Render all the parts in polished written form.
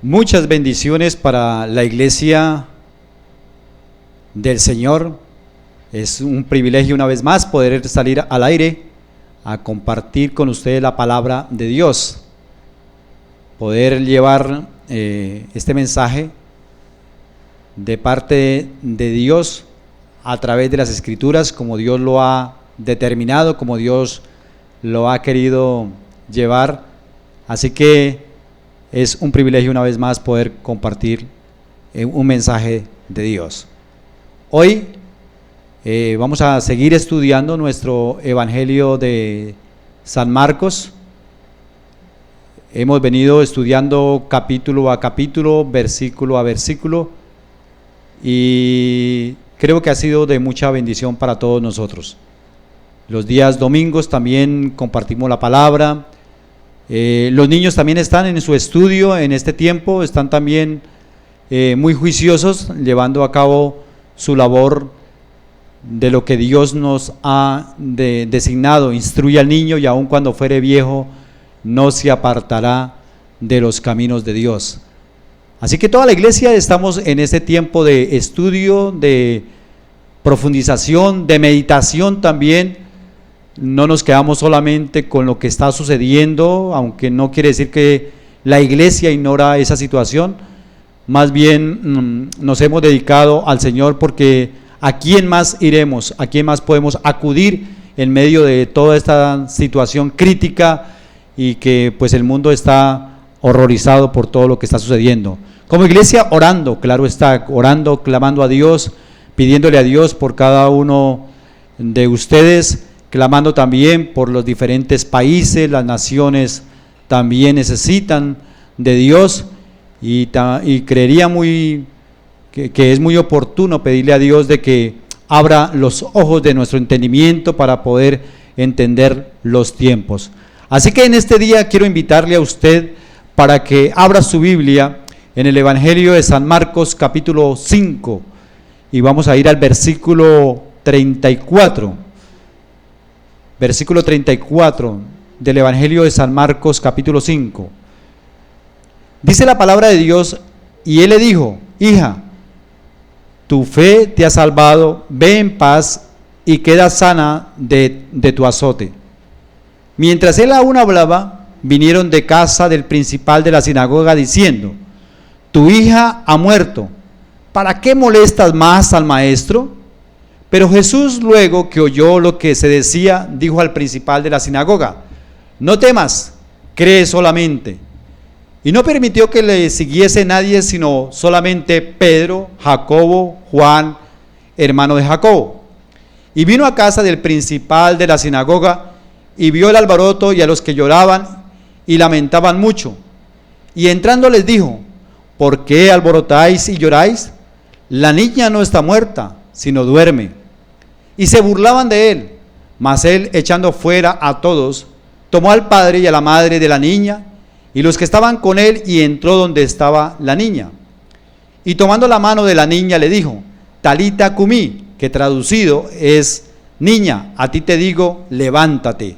Muchas bendiciones para la iglesia del Señor. Es un privilegio una vez más poder salir al aire a compartir con ustedes la palabra de Dios, poder llevar este mensaje de parte de Dios a través de las Escrituras, como Dios lo ha determinado, como Dios lo ha querido llevar. Así que es un privilegio una vez más poder compartir un mensaje de Dios. Hoy vamos a seguir estudiando nuestro Evangelio de San Marcos. Hemos venido estudiando capítulo a capítulo, versículo a versículo, y creo que ha sido de mucha bendición para todos nosotros. Los días domingos también compartimos la palabra. Los niños también están en su estudio en este tiempo, están también muy juiciosos, llevando a cabo su labor de lo que Dios nos ha designado. Instruye al niño, y aun cuando fuere viejo no se apartará de los caminos de Dios. Así que toda la iglesia estamos en este tiempo de estudio, de profundización, de meditación también. No nos quedamos solamente con lo que está sucediendo, aunque no quiere decir que la iglesia ignora esa situación. Más bien nos hemos dedicado al Señor, porque ¿a quién más iremos? ¿A quién más podemos acudir en medio de toda esta situación crítica y que pues el mundo está horrorizado por todo lo que está sucediendo? Como iglesia orando, claro está, orando, clamando a Dios, pidiéndole a Dios por cada uno de ustedes, clamando también por los diferentes países. Las naciones también necesitan de Dios, y creería que es muy oportuno pedirle a Dios de que abra los ojos de nuestro entendimiento para poder entender los tiempos. Así que en este día quiero invitarle a usted para que abra su Biblia en el Evangelio de San Marcos capítulo 5, y vamos a ir al versículo 34. Versículo 34 del Evangelio de San Marcos capítulo 5. Dice la palabra de Dios: y él le dijo: hija, tu fe te ha salvado, ve en paz y queda sana de tu azote. Mientras él aún hablaba, vinieron de casa del principal de la sinagoga diciendo: tu hija ha muerto, ¿para qué molestas más al maestro? Pero Jesús, luego que oyó lo que se decía, dijo al principal de la sinagoga: no temas, cree solamente. Y no permitió que le siguiese nadie, sino solamente Pedro, Jacobo, Juan, hermano de Jacobo. Y vino a casa del principal de la sinagoga, y vio el alboroto y a los que lloraban y lamentaban mucho. Y entrando les dijo: ¿por qué alborotáis y lloráis? La niña no está muerta, sino duerme. Y se burlaban de él. Mas él, echando fuera a todos, tomó al padre y a la madre de la niña y los que estaban con él, y entró donde estaba la niña. Y tomando la mano de la niña le dijo: Talita cumí, que traducido es: niña, a ti te digo, levántate.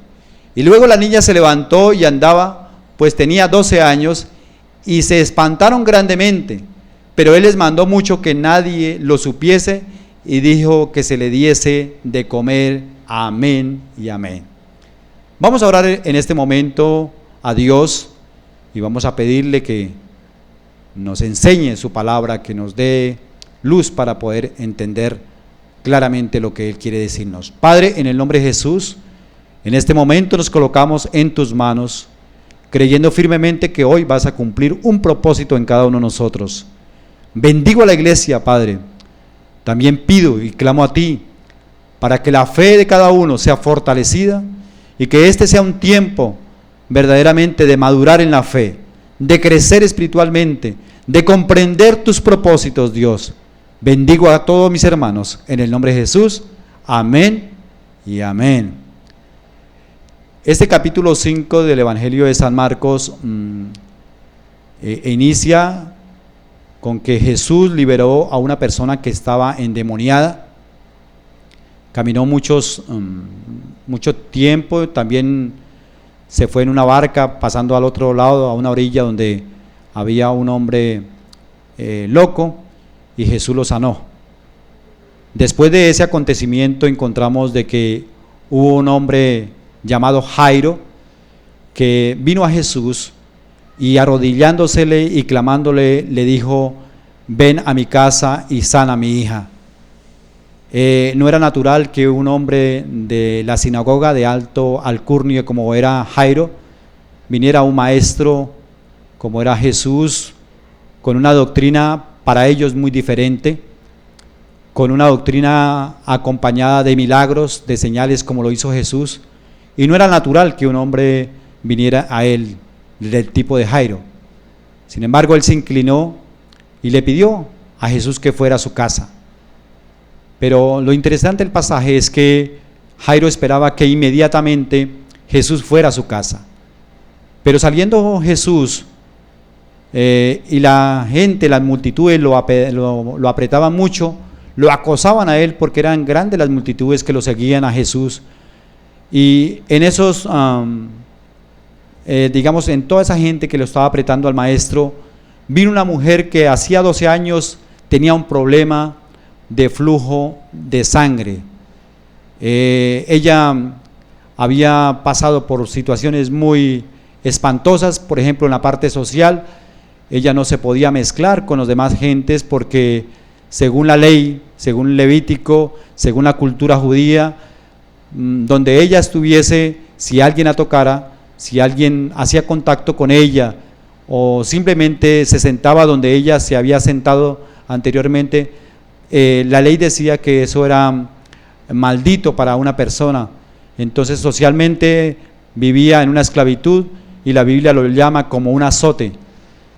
Y luego la niña se levantó y andaba, pues tenía 12 años, y se espantaron grandemente. Pero él les mandó mucho que nadie lo supiese, y dijo que se le diese de comer. Amén y amén. Vamos a orar en este momento a Dios, y vamos a pedirle que nos enseñe su palabra, que nos dé luz para poder entender claramente lo que Él quiere decirnos. Padre, en el nombre de Jesús, en este momento nos colocamos en tus manos, creyendo firmemente que hoy vas a cumplir un propósito en cada uno de nosotros. Bendigo a la iglesia, Padre. También pido y clamo a ti para que la fe de cada uno sea fortalecida, y que este sea un tiempo verdaderamente de madurar en la fe, de crecer espiritualmente, de comprender tus propósitos, Dios. Bendigo a todos mis hermanos en el nombre de Jesús. Amén y amén. Este capítulo 5 del Evangelio de San Marcos inicia con que Jesús liberó a una persona que estaba endemoniada. Caminó mucho tiempo, también se fue en una barca pasando al otro lado, a una orilla donde había un hombre loco y Jesús lo sanó. Después de ese acontecimiento encontramos de que hubo un hombre llamado Jairo que vino a Jesús y arrodillándosele y clamándole le dijo: ven a mi casa y sana a mi hija. No era natural que un hombre de la sinagoga de alto alcurnia como era Jairo viniera a un maestro como era Jesús, con una doctrina para ellos muy diferente, con una doctrina acompañada de milagros, de señales como lo hizo Jesús, y no era natural que un hombre viniera a él del tipo de Jairo. Sin embargo, él se inclinó y le pidió a Jesús que fuera a su casa. Pero lo interesante del pasaje es que Jairo esperaba que inmediatamente Jesús fuera a su casa. Pero saliendo Jesús y la gente, las multitudes lo apretaban mucho, lo acosaban a él porque eran grandes las multitudes que lo seguían a Jesús. Y en esos, digamos, en toda esa gente que lo estaba apretando al maestro, vino una mujer que hacía 12 años tenía un problema de flujo de sangre. Ella había pasado por situaciones muy espantosas, por ejemplo en la parte social, ella no se podía mezclar con los demás gentes porque según la ley, según Levítico, según la cultura judía, donde ella estuviese, si alguien la tocara, si alguien hacía contacto con ella o simplemente se sentaba donde ella se había sentado anteriormente, la ley decía que eso era maldito para una persona. Entonces socialmente vivía en una esclavitud y la Biblia lo llama como un azote.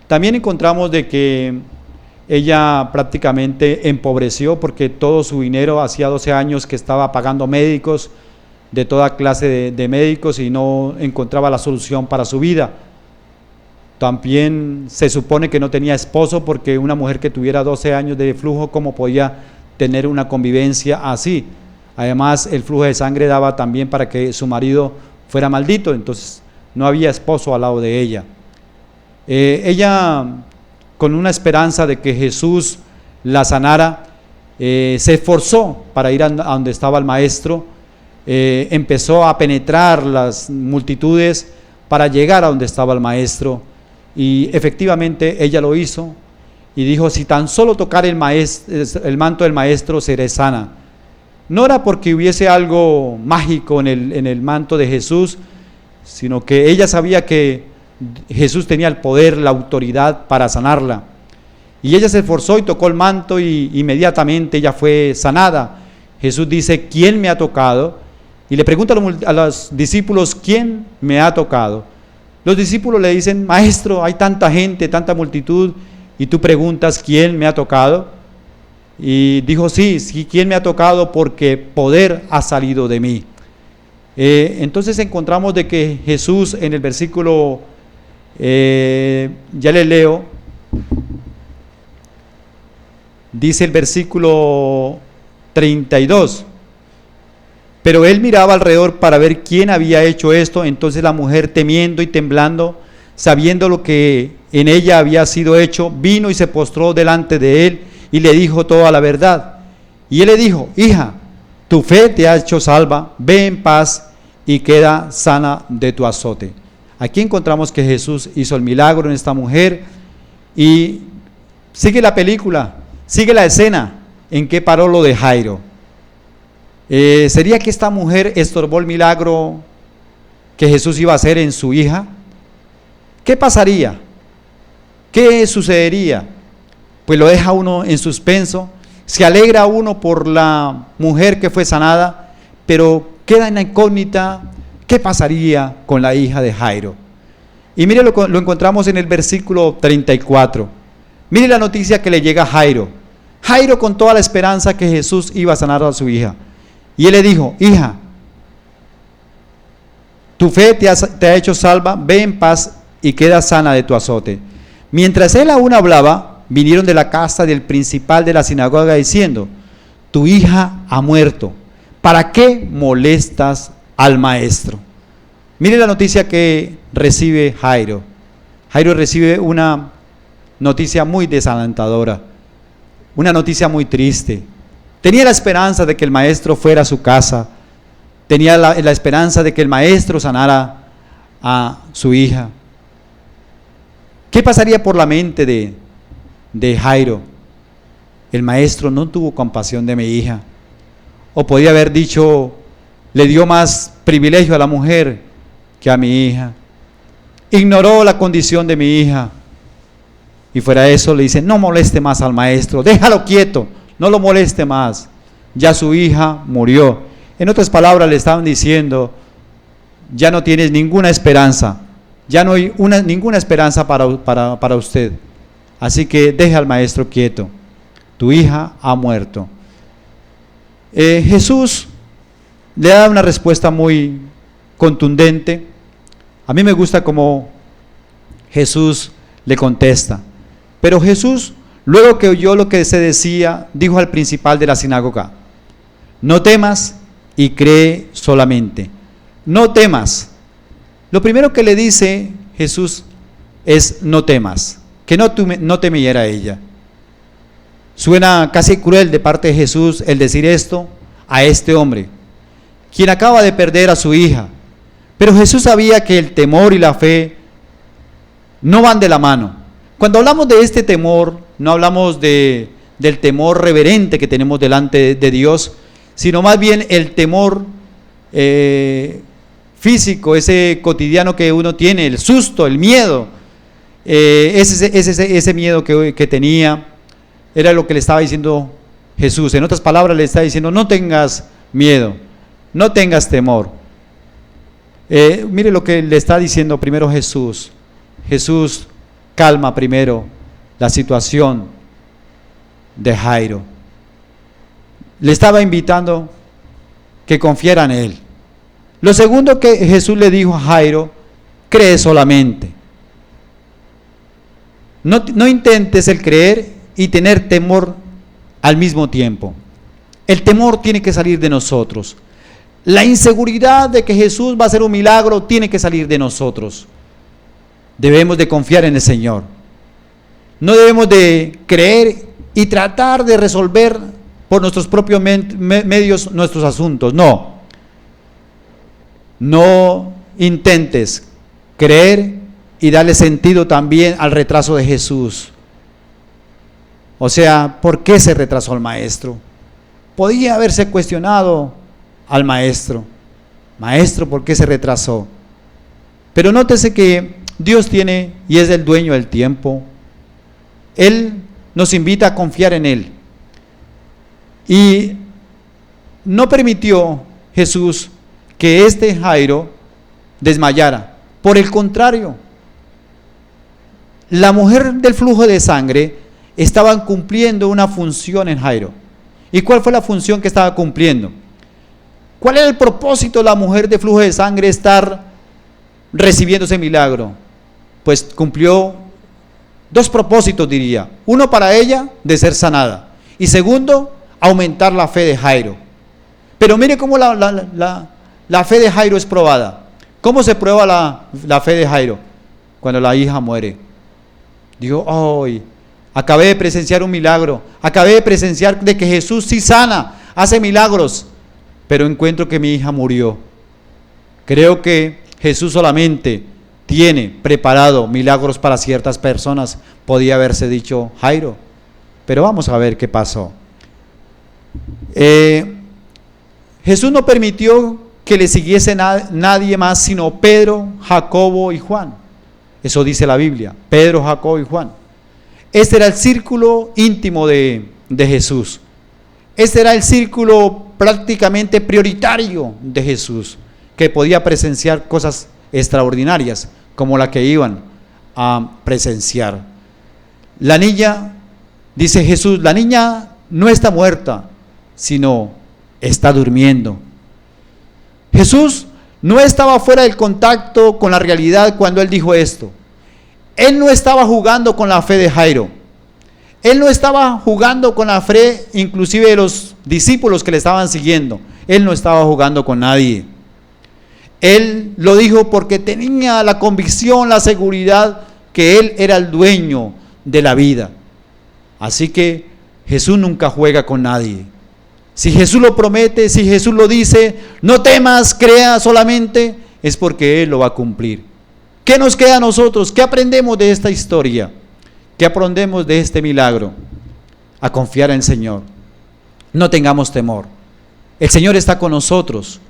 También encontramos de que ella prácticamente empobreció porque todo su dinero, hacía 12 años que estaba pagando médicos, de toda clase de médicos, y no encontraba la solución para su vida. También se supone que no tenía esposo porque una mujer que tuviera 12 años de flujo, ¿cómo podía tener una convivencia así? Además, el flujo de sangre daba también para que su marido fuera maldito, entonces no había esposo al lado de ella. Ella, con una esperanza de que Jesús la sanara, se esforzó para ir a donde estaba el maestro, empezó a penetrar las multitudes para llegar a donde estaba el maestro, y efectivamente ella lo hizo y dijo: si tan solo tocar el manto del maestro seré sana. No era porque hubiese algo mágico en el manto de Jesús, sino que ella sabía que Jesús tenía el poder, la autoridad para sanarla, y ella se esforzó y tocó el manto y inmediatamente ella fue sanada. Jesús dice: ¿quién me ha tocado? Y le pregunta a los discípulos: ¿quién me ha tocado? Los discípulos le dicen: maestro, hay tanta gente, tanta multitud, y tú preguntas: ¿quién me ha tocado? Y dijo: sí, ¿quién me ha tocado? Porque poder ha salido de mí. Entonces encontramos de que Jesús en el versículo, ya le leo, dice el versículo 32: pero él miraba alrededor para ver quién había hecho esto. Entonces la mujer, temiendo y temblando, sabiendo lo que en ella había sido hecho, vino y se postró delante de él y le dijo toda la verdad. Y él le dijo: hija, tu fe te ha hecho salva, ve en paz y queda sana de tu azote. Aquí encontramos que Jesús hizo el milagro en esta mujer, y sigue la película, sigue la escena en que paró lo de Jairo. ¿Sería que esta mujer estorbó el milagro que Jesús iba a hacer en su hija? ¿Qué pasaría? ¿Qué sucedería? Pues lo deja uno en suspenso, se alegra uno por la mujer que fue sanada, pero queda en la incógnita: ¿qué pasaría con la hija de Jairo? Y mire, lo encontramos en el versículo 34. Mire la noticia que le llega a Jairo. Jairo con toda la esperanza que Jesús iba a sanar a su hija. Y él le dijo: hija, tu fe te ha hecho salva, ve en paz y queda sana de tu azote. Mientras él aún hablaba, vinieron de la casa del principal de la sinagoga diciendo: tu hija ha muerto, ¿para qué molestas al maestro? Mire la noticia que recibe Jairo. Jairo recibe una noticia muy desalentadora, una noticia muy triste. Tenía la esperanza de que el maestro fuera a su casa, tenía la esperanza de que el maestro sanara a su hija. ¿Qué pasaría por la mente de Jairo? El maestro no tuvo compasión de mi hija. O podía haber dicho, le dio más privilegio a la mujer que a mi hija. Ignoró la condición de mi hija. Y fuera de eso le dice, no moleste más al maestro, déjalo quieto, no lo moleste más. Ya su hija murió. En otras palabras le estaban diciendo, ya no tienes ninguna esperanza, ya no hay ninguna esperanza para usted. Así que deje al maestro quieto, tu hija ha muerto. Jesús le da una respuesta muy contundente. A mí me gusta cómo Jesús le contesta. Pero Jesús, luego que oyó lo que se decía, dijo al principal de la sinagoga, no temas y cree solamente. No temas. Lo primero que le dice Jesús es no temas, que no temiera ella. Suena casi cruel de parte de Jesús el decir esto a este hombre, quien acaba de perder a su hija. Pero Jesús sabía que el temor y la fe no van de la mano. Cuando hablamos de este temor, no hablamos del temor reverente que tenemos delante de Dios, sino más bien el temor físico, ese cotidiano que uno tiene, el susto, el miedo. Ese miedo que tenía era lo que le estaba diciendo Jesús. En otras palabras le está diciendo, no tengas miedo, no tengas temor. Mire lo que le está diciendo primero Jesús. Jesús calma primero la situación de Jairo. Le estaba invitando que confiara en él. Lo segundo que Jesús le dijo a Jairo, cree solamente. No intentes el creer y tener temor al mismo tiempo. El temor tiene que salir de nosotros. La inseguridad de que Jesús va a hacer un milagro tiene que salir de nosotros. Debemos de confiar en el Señor. No debemos de creer y tratar de resolver por nuestros propios medios nuestros asuntos. No intentes creer y darle sentido también al retraso de Jesús. O sea, ¿por qué se retrasó el maestro? Podía haberse cuestionado al maestro. Maestro, ¿por qué se retrasó? Pero nótese que Dios tiene y es el dueño del tiempo. Él nos invita a confiar en Él. Y no permitió Jesús que este Jairo desmayara. Por el contrario, la mujer del flujo de sangre estaba cumpliendo una función en Jairo. ¿Y cuál fue la función que estaba cumpliendo? ¿Cuál era el propósito de la mujer de flujo de sangre estar recibiendo ese milagro? Pues cumplió dos propósitos, diría. Uno, para ella, de ser sanada. Y segundo, aumentar la fe de Jairo. Pero mire cómo la fe de Jairo es probada. ¿Cómo se prueba la fe de Jairo? Cuando la hija muere. Dijo, ¡ay! Acabé de presenciar un milagro. Acabé de presenciar de que Jesús sí sana, hace milagros. Pero encuentro que mi hija murió. Creo que Jesús solamente tiene preparado milagros para ciertas personas. Podía haberse dicho Jairo. Pero vamos a ver qué pasó. Jesús no permitió que le siguiese nadie más sino Pedro, Jacobo y Juan. Eso dice la Biblia, Pedro, Jacobo y Juan. Este era el círculo íntimo de Jesús. Este era el círculo prácticamente prioritario de Jesús, que podía presenciar cosas extraordinarias como la que iban a presenciar. La niña, dice Jesús, la niña no está muerta, sino está durmiendo. Jesús no estaba fuera del contacto con la realidad cuando Él dijo esto. Él no estaba jugando con la fe de Jairo. Él no estaba jugando con la fe inclusive de los discípulos que le estaban siguiendo. Él no estaba jugando con nadie. Él lo dijo porque tenía la convicción, la seguridad que Él era el dueño de la vida. Así que Jesús nunca juega con nadie. Si Jesús lo promete, si Jesús lo dice, no temas, crea solamente, es porque Él lo va a cumplir. ¿Qué nos queda a nosotros? ¿Qué aprendemos de esta historia? ¿Qué aprendemos de este milagro? A confiar en el Señor. No tengamos temor. El Señor está con nosotros.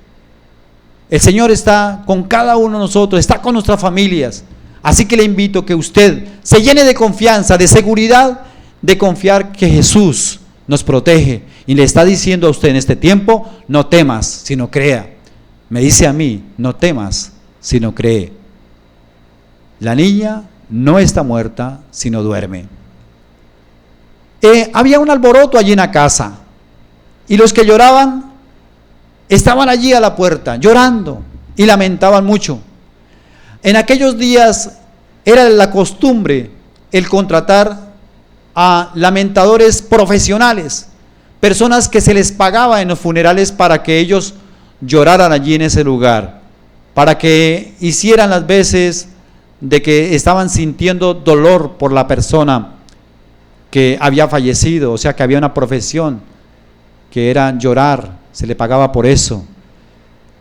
El Señor está con cada uno de nosotros, está con nuestras familias. Así que le invito a que usted se llene de confianza, de seguridad, de confiar que Jesús nos protege. Y le está diciendo a usted en este tiempo, no temas, sino crea. Me dice a mí, no temas, sino cree. La niña no está muerta, sino duerme. Había un alboroto allí en la casa. Y los que lloraban estaban allí a la puerta, llorando y lamentaban mucho. En aquellos días era la costumbre el contratar a lamentadores profesionales, personas que se les pagaba en los funerales para que ellos lloraran allí en ese lugar, para que hicieran las veces de que estaban sintiendo dolor por la persona que había fallecido, o sea que había una profesión que era llorar, se le pagaba por eso,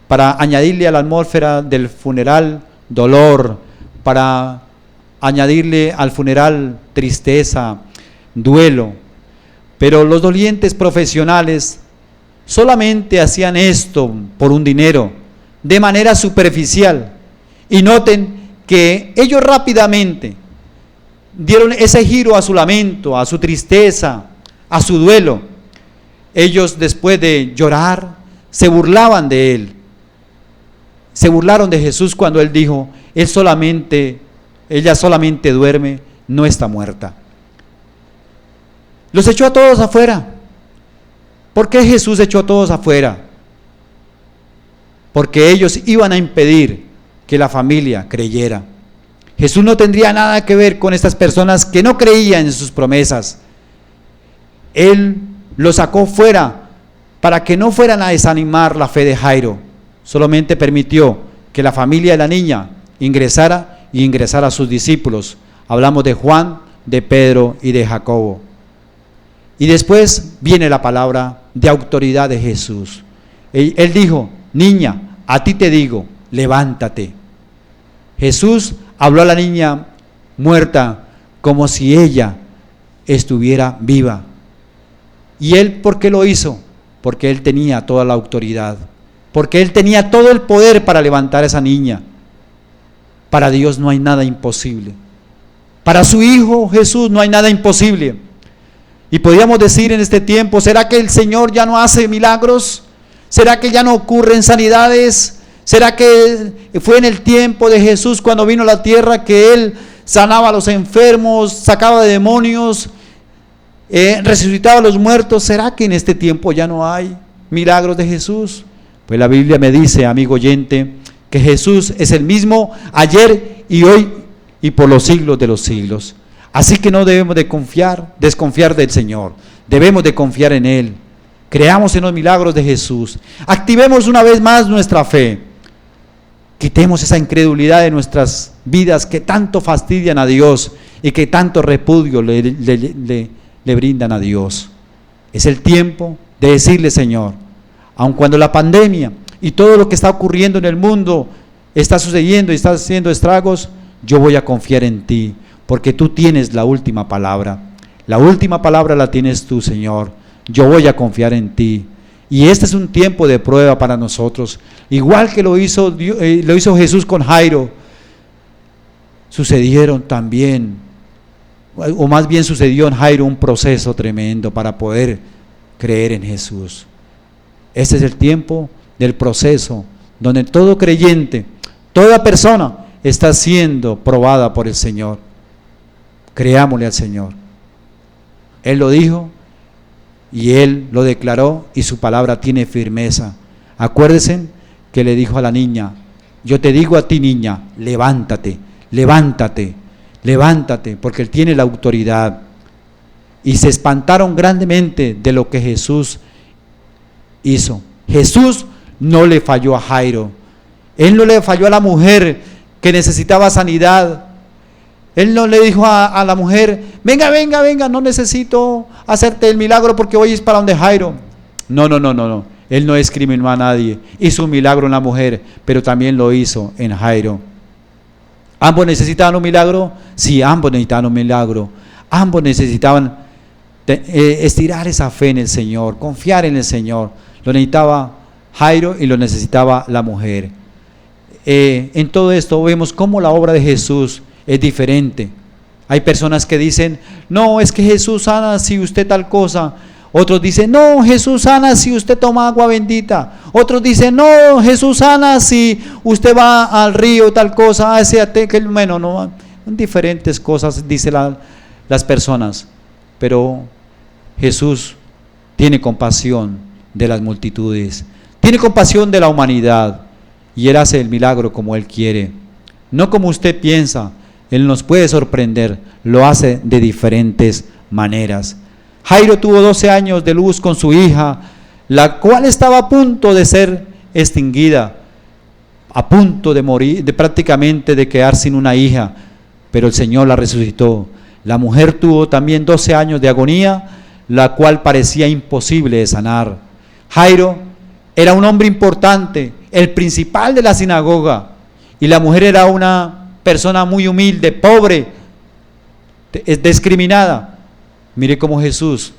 para añadirle a la atmósfera del funeral dolor, para añadirle al funeral tristeza, duelo. Pero los dolientes profesionales solamente hacían esto por un dinero, de manera superficial. Y noten que ellos rápidamente dieron ese giro a su lamento, a su tristeza, a su duelo. Ellos, después de llorar, se burlaban de él. Se burlaron de Jesús cuando él dijo, ella solamente duerme, no está muerta. Los echó a todos afuera. ¿Por qué Jesús echó a todos afuera? Porque ellos iban a impedir que la familia creyera. Jesús no tendría nada que ver con estas personas que no creían en sus promesas. Él lo sacó fuera para que no fueran a desanimar la fe de Jairo. Solamente permitió que la familia de la niña ingresara y ingresara a sus discípulos. Hablamos de Juan, de Pedro y de Jacobo. Y después viene la palabra de autoridad de Jesús. Él dijo, niña, a ti te digo, levántate. Jesús habló a la niña muerta como si ella estuviera viva. ¿Y él por qué lo hizo? Porque él tenía toda la autoridad, porque él tenía todo el poder para levantar a esa niña. Para Dios no hay nada imposible. Para su Hijo Jesús no hay nada imposible. Y podríamos decir en este tiempo, ¿será que el Señor ya no hace milagros? ¿Será que ya no ocurren sanidades? ¿Será que fue en el tiempo de Jesús cuando vino a la tierra que Él sanaba a los enfermos, sacaba de demonios, resucitaba a los muertos? ¿Será que en este tiempo ya no hay milagros de Jesús? Pues la Biblia me dice, amigo oyente, que Jesús es el mismo ayer y hoy y por los siglos de los siglos. Así que no debemos de desconfiar del Señor, debemos de confiar en Él. Creamos en los milagros de Jesús, activemos una vez más nuestra fe, quitemos esa incredulidad de nuestras vidas que tanto fastidian a Dios y que tanto repudio le brindan a Dios. Es el tiempo de decirle, Señor, aun cuando la pandemia y todo lo que está ocurriendo en el mundo está sucediendo y está haciendo estragos, yo voy a confiar en ti, porque tú tienes la última palabra. La última palabra la tienes tú, Señor. Yo voy a confiar en ti. Y este es un tiempo de prueba para nosotros. Igual que lo hizo Jesús con Jairo, sucedieron también, o más bien sucedió en Jairo un proceso tremendo para poder creer en Jesús. Este es el tiempo del proceso, donde todo creyente, toda persona está siendo probada por el Señor. Creámosle al Señor. Él lo dijo y Él lo declaró y su palabra tiene firmeza. Acuérdense que le dijo a la niña, yo te digo a ti, niña, levántate, levántate, levántate, porque Él tiene la autoridad. Y se espantaron grandemente de lo que Jesús hizo. Jesús no le falló a Jairo. Él no le falló a la mujer que necesitaba sanidad. Él no le dijo a la mujer, venga, venga, venga, no necesito hacerte el milagro porque hoy es para donde Jairo. No. Él no discriminó a nadie. Hizo un milagro en la mujer, pero también lo hizo en Jairo. ¿Ambos necesitaban un milagro? Sí, ambos necesitaban un milagro. Ambos necesitaban estirar esa fe en el Señor, confiar en el Señor. Lo necesitaba Jairo y lo necesitaba la mujer. En todo esto vemos cómo la obra de Jesús es diferente. Hay personas que dicen, no, es que Jesús sana si usted tal cosa. Otros dicen, no, Jesús sana si usted toma agua bendita. Otros dicen, no, Jesús sana si usted va al río, tal cosa, bueno, no, diferentes cosas dicen las personas. Pero Jesús tiene compasión de las multitudes, tiene compasión de la humanidad, y Él hace el milagro como Él quiere, no como usted piensa. Él nos puede sorprender, lo hace de diferentes maneras. Jairo tuvo 12 años de luz con su hija, la cual estaba a punto de ser extinguida, a punto de morir, prácticamente de quedar sin una hija, pero el Señor la resucitó. La mujer tuvo también 12 años de agonía, la cual parecía imposible de sanar. Jairo era un hombre importante, el principal de la sinagoga, y la mujer era una persona muy humilde, pobre, discriminada. Mire cómo Jesús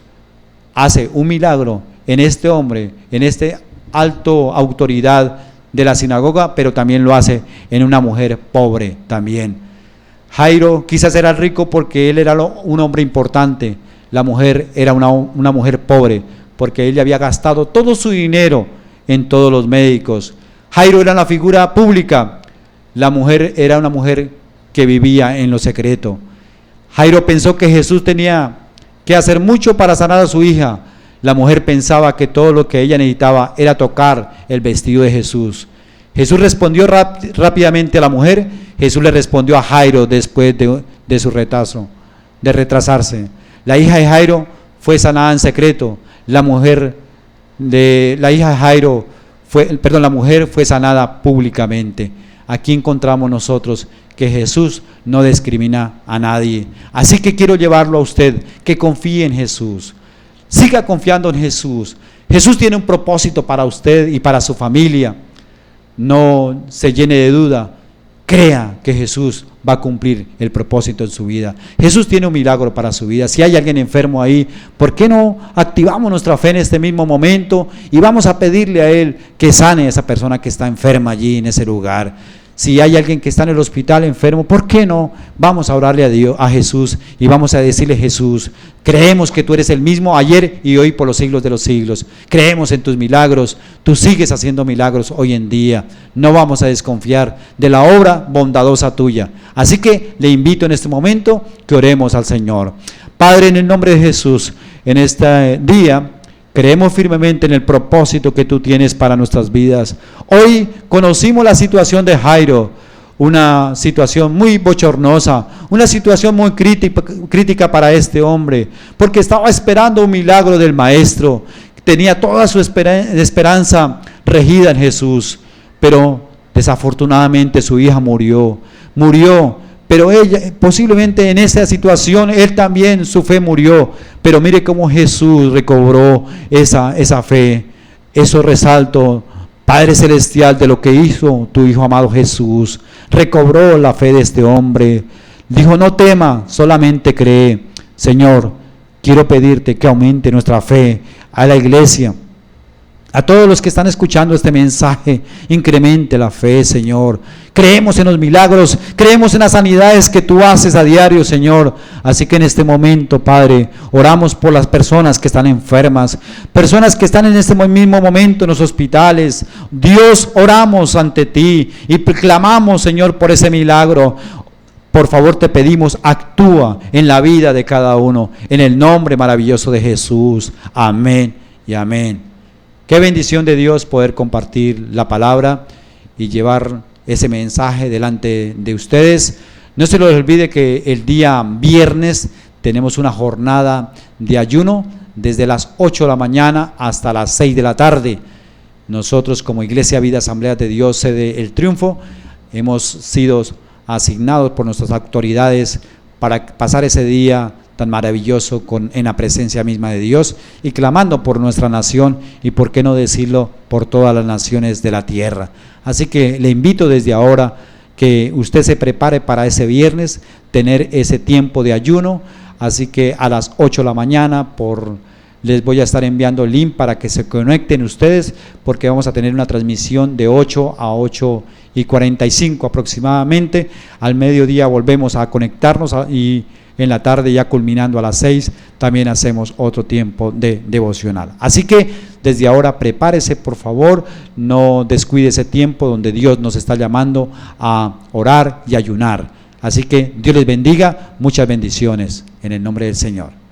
hace un milagro en este hombre, en este alto autoridad de la sinagoga, pero también lo hace en una mujer pobre también. Jairo quizás era rico porque él era un hombre importante. La mujer era una mujer pobre porque él había gastado todo su dinero en todos los médicos. Jairo era una figura pública. La mujer era una mujer que vivía en lo secreto. Jairo pensó que Jesús tenía que hacer mucho para sanar a su hija. La mujer pensaba que todo lo que ella necesitaba era tocar el vestido de Jesús. Jesús respondió rápidamente a la mujer. Jesús le respondió a Jairo después de su retrasarse. La hija de Jairo fue sanada en secreto. La mujer fue sanada públicamente. Aquí encontramos nosotros que Jesús no discrimina a nadie. Así que quiero llevarlo a usted, que confíe en Jesús. Siga confiando en Jesús. Jesús tiene un propósito para usted y para su familia. No se llene de duda. Crea que Jesús va a cumplir el propósito en su vida. Jesús tiene un milagro para su vida. Si hay alguien enfermo ahí, ¿por qué no activamos nuestra fe en este mismo momento y vamos a pedirle a Él que sane a esa persona que está enferma allí en ese lugar? Si hay alguien que está en el hospital enfermo, ¿por qué no? Vamos a orarle a Dios, a Jesús, y vamos a decirle: Jesús, creemos que tú eres el mismo ayer y hoy por los siglos de los siglos. Creemos en tus milagros, tú sigues haciendo milagros hoy en día. No vamos a desconfiar de la obra bondadosa tuya. Así que le invito en este momento que oremos al Señor. Padre, en el nombre de Jesús, en este día, creemos firmemente en el propósito que tú tienes para nuestras vidas. Hoy conocimos la situación de Jairo, una situación muy bochornosa, una situación muy crítica para este hombre, porque estaba esperando un milagro del Maestro, tenía toda su esperanza regida en Jesús, pero desafortunadamente su hija murió, pero ella, posiblemente en esa situación, él también, su fe murió, pero mire cómo Jesús recobró esa fe. Eso resalto, Padre Celestial, de lo que hizo tu Hijo amado Jesús. Recobró la fe de este hombre. Dijo: no tema, solamente cree. Señor, quiero pedirte que aumente nuestra fe a la iglesia. A todos los que están escuchando este mensaje, incremente la fe, Señor. Creemos en los milagros, creemos en las sanidades que tú haces a diario, Señor. Así que en este momento, Padre, oramos por las personas que están enfermas, personas que están en este mismo momento en los hospitales. Dios, oramos ante ti y clamamos, Señor, por ese milagro. Por favor, te pedimos, actúa en la vida de cada uno, en el nombre maravilloso de Jesús. Amén y amén. Qué bendición de Dios poder compartir la palabra y llevar ese mensaje delante de ustedes. No se les olvide que el día viernes tenemos una jornada de ayuno desde las 8 de la mañana hasta las 6 de la tarde. Nosotros, como Iglesia Vida Asamblea de Dios, sede El Triunfo, hemos sido asignados por nuestras autoridades para pasar ese día tan maravilloso en la presencia misma de Dios y clamando por nuestra nación y por qué no decirlo por todas las naciones de la tierra. Así que le invito desde ahora que usted se prepare para ese viernes, tener ese tiempo de ayuno. Así que a las 8 de la mañana les voy a estar enviando el link para que se conecten ustedes, porque vamos a tener una transmisión de 8 a 8:45 aproximadamente. Al mediodía volvemos a conectarnos y en la tarde, ya culminando a las 6, también hacemos otro tiempo de devocional. Así que desde ahora prepárese, por favor, no descuide ese tiempo donde Dios nos está llamando a orar y ayunar. Así que Dios les bendiga, muchas bendiciones en el nombre del Señor.